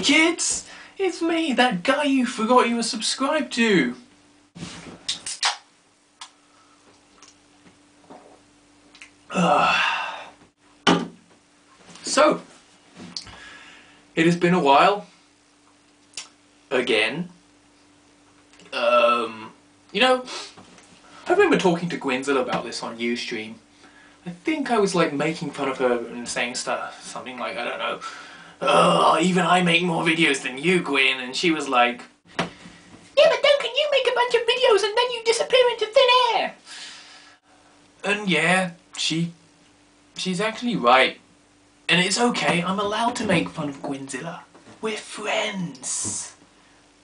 Hey kids! It's me, that guy you forgot you were subscribed to! So, it has been a while. Again. You know, I remember talking to Gwynzilla about this on Ustream. I think I was like making fun of her and saying stuff, something like, I don't know, oh, even I make more videos than you, Gwyn, and she was like, yeah, but Duncan, you make a bunch of videos and then you disappear into thin air. And yeah, she's actually right. And it's okay, I'm allowed to make fun of Gwynzilla. We're friends.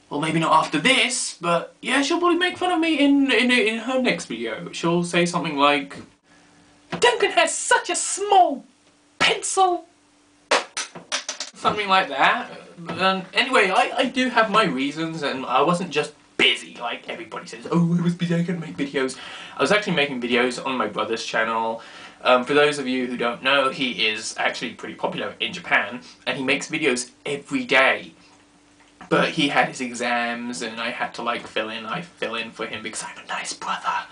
Well, maybe not after this, but yeah, she'll probably make fun of me in her next video. She'll say something like, Duncan has such a small pencil. Something like that. Anyway, I do have my reasons, and I wasn't just busy like everybody says. Oh, I was busy, I couldn't make videos. I was actually making videos on my brother's channel. For those of you who don't know, he is actually pretty popular in Japan, and he makes videos every day. But he had his exams, and I had to like fill in for him because I'm a nice brother.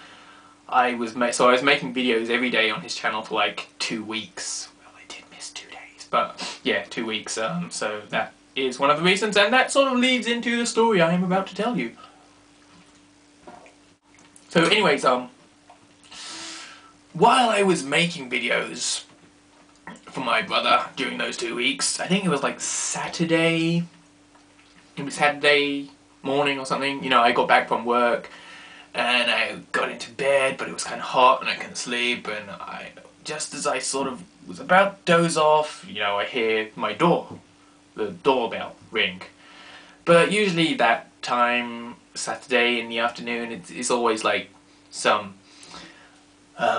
So I was making videos every day on his channel for like 2 weeks. Well, I did miss 2 days, but yeah, 2 weeks. So that is one of the reasons, and that sort of leads into the story I am about to tell you. So, anyways, while I was making videos for my brother during those 2 weeks, I think it was like Saturday. It was Saturday morning or something. You know, I got back from work. And I got into bed, but it was kind of hot and I couldn't sleep, and just as I sort of was about to doze off, you know, I hear the doorbell ring. But usually that time, Saturday in the afternoon, it's always like some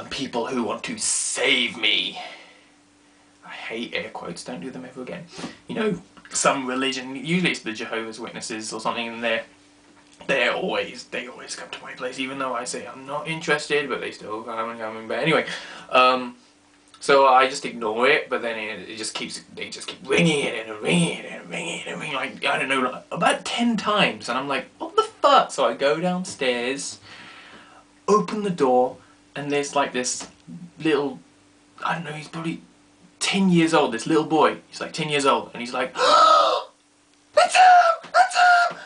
people who want to save me. I hate air quotes, don't do them ever again. You know, some religion, usually it's the Jehovah's Witnesses or something, and they always come to my place, even though I say I'm not interested, but they still come and come. But anyway, so I just ignore it, but then they just keep ringing it and ringing it and ringing it and ringing, like, I don't know, like, about 10 times, and I'm like, what the fuck? So I go downstairs, open the door, and there's like this little, I don't know, he's probably 10 years old, this little boy, he's like 10 years old, and he's like, oh, that's him! That's him!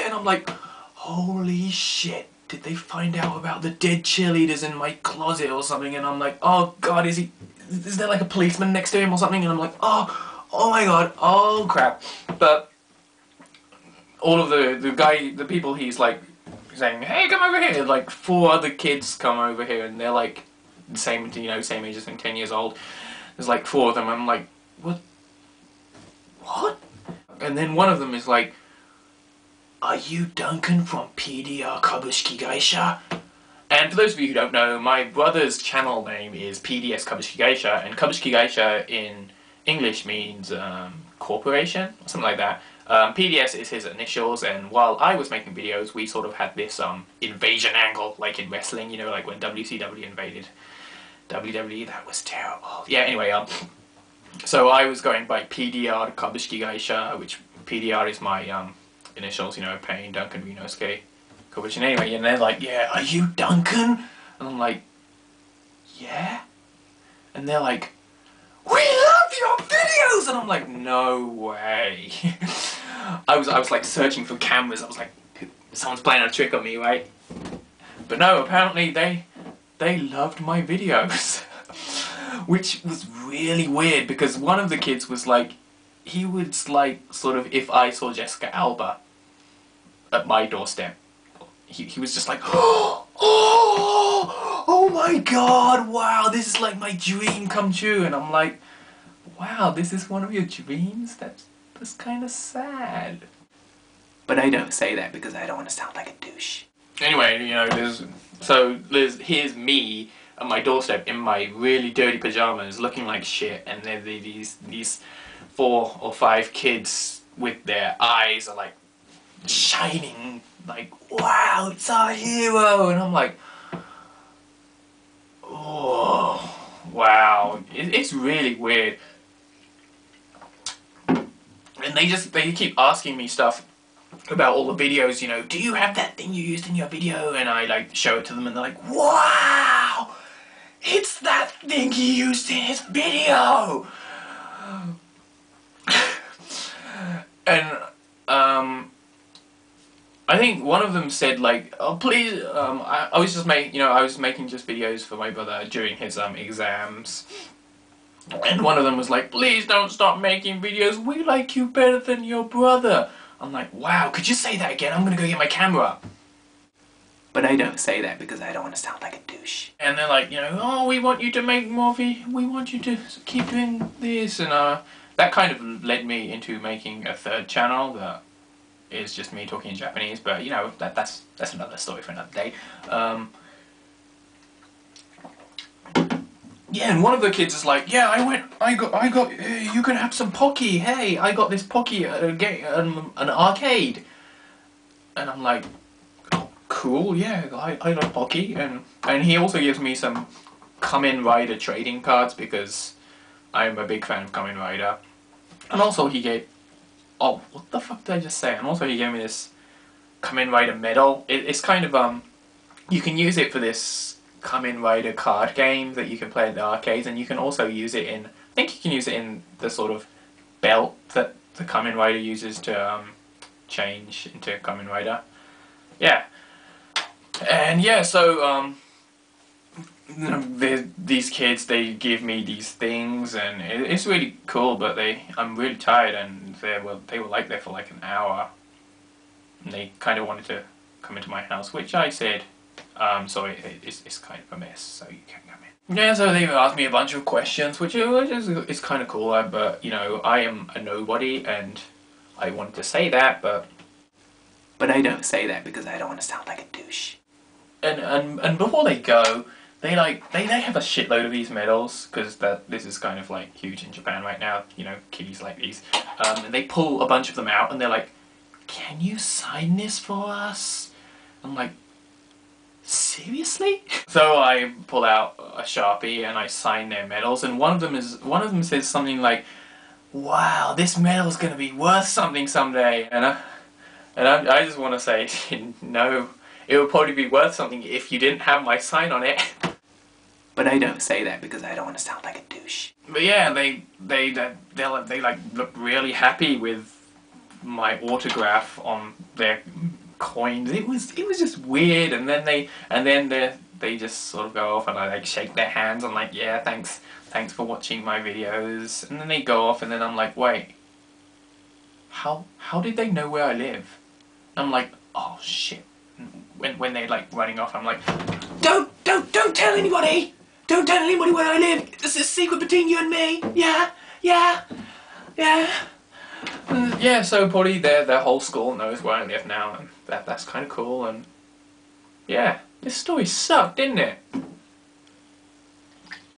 And I'm like, holy shit, did they find out about the dead cheerleaders in my closet or something? And I'm like, oh god, is there like a policeman next to him or something? And I'm like, oh my god, oh crap. But all of the people he's like saying, hey, come over here, like 4 other kids come over here, and they're like the same, you know, same age as him, 10 years old. There's like 4 of them. I'm like, what? And then one of them is like, are you Duncan from PDR Kabushiki Gaisha? And for those of you who don't know, my brother's channel name is PDS Kabushiki Gaisha, and Kabushiki Gaisha in English means corporation, or something like that. PDS is his initials, and while I was making videos, we sort of had this invasion angle, like in wrestling, you know, like when WCW invaded WWE, that was terrible. Yeah, anyway, so I was going by PDR Kabushiki Gaisha, which PDR is my initials, you know, Pain, Duncan, Ryunosuke, Kobayashi. Anyway, and they're like, yeah, are you Duncan? And I'm like, yeah. And they're like, we love your videos! And I'm like, no way. I was like searching for cameras. I was like, someone's playing a trick on me, right? But no, apparently they loved my videos. Which was really weird, because one of the kids was like, he would like, sort of, if I saw Jessica Alba at my doorstep, he was just like, oh my god, wow, this is like my dream come true. And I'm like, wow, this is one of your dreams? That's kind of sad. But I don't say that because I don't want to sound like a douche. Anyway, you know, here's me at my doorstep in my really dirty pajamas, looking like shit, and then these 4 or 5 kids with their eyes are like shining, like, wow, it's our hero. And I'm like, oh wow, it's really weird. And they keep asking me stuff about all the videos, you know, do you have that thing you used in your video? And I like show it to them and they're like, wow, it's that thing he used in his video. And I think one of them said like, oh please, I was just I was making just videos for my brother during his exams. And one of them was like, please don't stop making videos, we like you better than your brother. I'm like, wow, could you say that again? I'm gonna go get my camera. But I don't say that because I don't want to sound like a douche. And they're like, you know, oh, we want you to make more we want you to keep doing this. And that kind of led me into making a third channel that is just me talking in Japanese. But, you know, that's another story for another day. Yeah, and one of the kids is like, yeah, I got, you can have some Pocky, hey, I got this Pocky at an arcade. And I'm like, oh, cool, yeah, I love Pocky. And he also gives me some Kamen Rider trading cards because I'm a big fan of Kamen Rider. And also he gave, oh, what the fuck did I just say? And also he gave me this Kamen Rider medal. It's kind of, you can use it for this Kamen Rider card game that you can play at the arcades, and you can also use it in, I think you can use it in the sort of belt that the Kamen Rider uses to change into Kamen Rider. Yeah. And yeah, so these kids, they give me these things and it's really cool, but I'm really tired, and they were like there for like an hour, and they kind of wanted to come into my house, which I said, sorry, it's kind of a mess, so you can come in. Yeah, so they asked me a bunch of questions, which is kind of cool, but, you know, I am a nobody, and I wanted to say that, but I don't say that because I don't want to sound like a douche. And before they go, they have a shitload of these medals, because this is kind of like huge in Japan right now, you know, kiddies like these, and they pull a bunch of them out, and they're like, can you sign this for us? I'm like, seriously? So I pull out a Sharpie and I sign their medals, and one of them says something like, wow, this medal's gonna be worth something someday, and I just want to say, no, it would probably be worth something if you didn't have my sign on it. But I don't say that because I don't want to sound like a douche. But yeah, they like look really happy with my autograph on their coins. It was just weird, and then they just sort of go off and I like shake their hands. I'm like, yeah, thanks for watching my videos, and then they go off, and then I'm like, wait, how did they know where I live? And I'm like, oh shit. When they're like running off, I'm like, don't tell anybody, don't tell anybody where I live. This is a secret between you and me. Yeah. Yeah, so probably their whole school knows where I live now, and that's kind of cool. And yeah, this story sucked, didn't it?